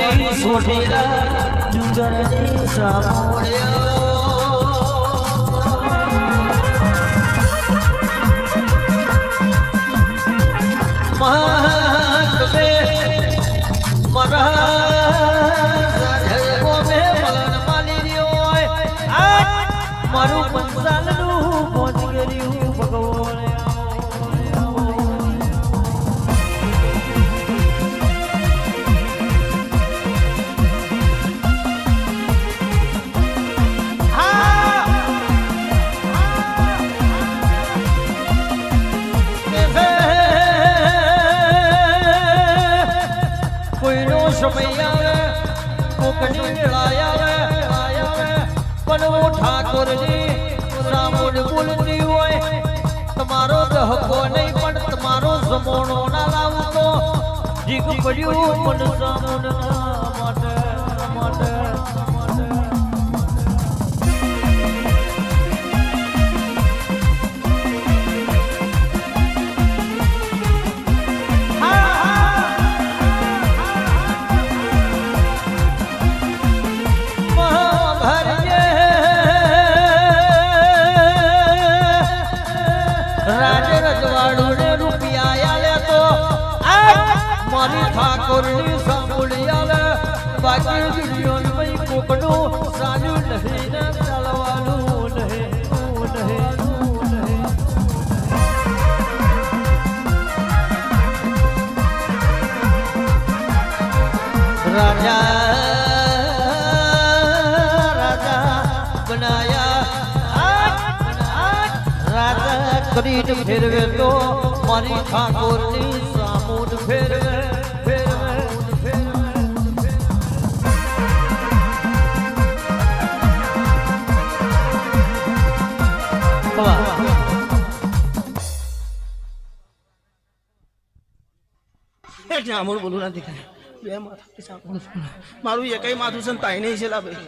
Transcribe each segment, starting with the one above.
મરી સોઠેલા ડુંગરની સામોળ્યો મહાકવે મારું પંચાલનું પહોંચ ગયું ભગવાન કોઈનો સમય આવે કોકની વેળા આવે પણ હું ઠાકોરજી સામુડ બોલતી હોય તમારો દહકો નહીં પણ તમારો જમોણો ના લાવતો જીગ પડ્યું પણ સામુડ માટે મારી ઠાકોરની સાંભળ્યા બાકી વિડીયો ભાઈ કોકનું સાજું નહીં ને ચાલવાનું નહીં રાજા બનાયા રાજા કરીને ફેરવે તો મારી ઠાકોરની સામુદ ફેરવે અમર બોલું ના દેખાય બે માથા કે સાપડું મારું એકઈ માથું છે તાઈ નહીં છે લા ભાઈ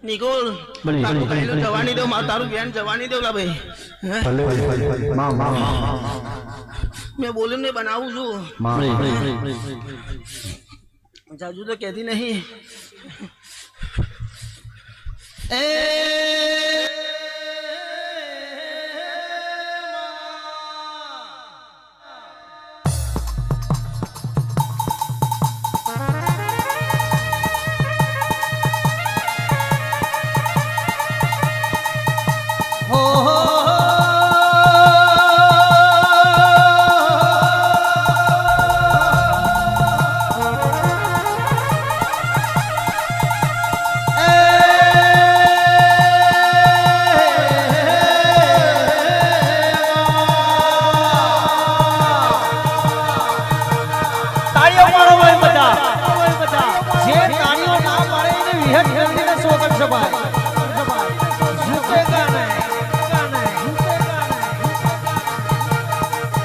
નિકોલ જવાની દો તારું બેન જવાની દો લા ભાઈ મેં બોલ્યું ને બનાવું છું જાજુ તો કહેતી નહીં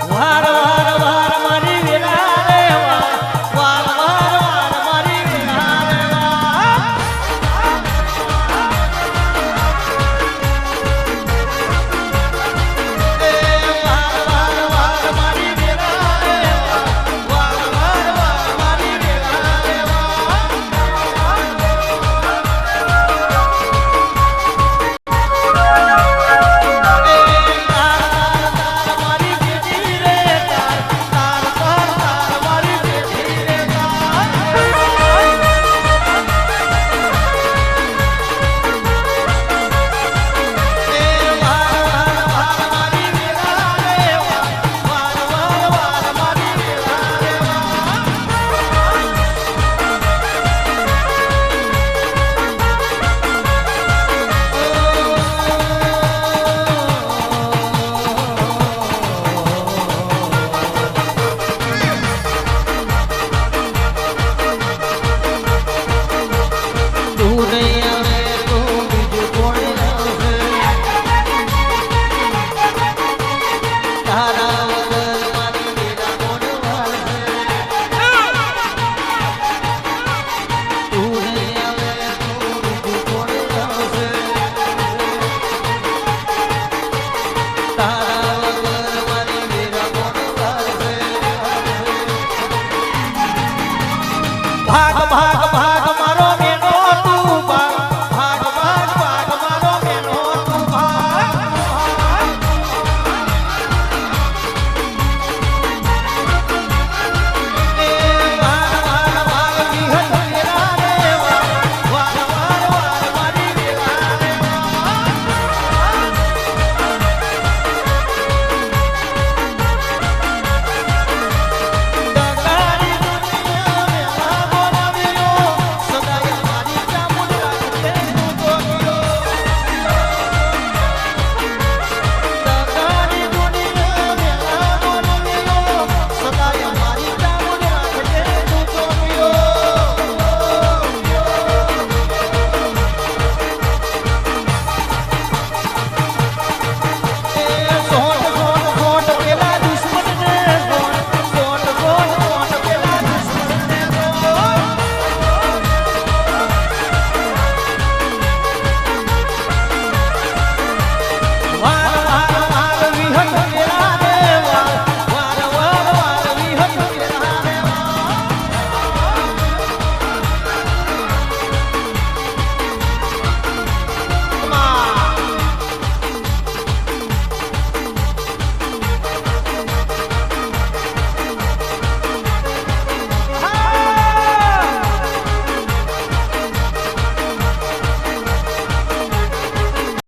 Wow.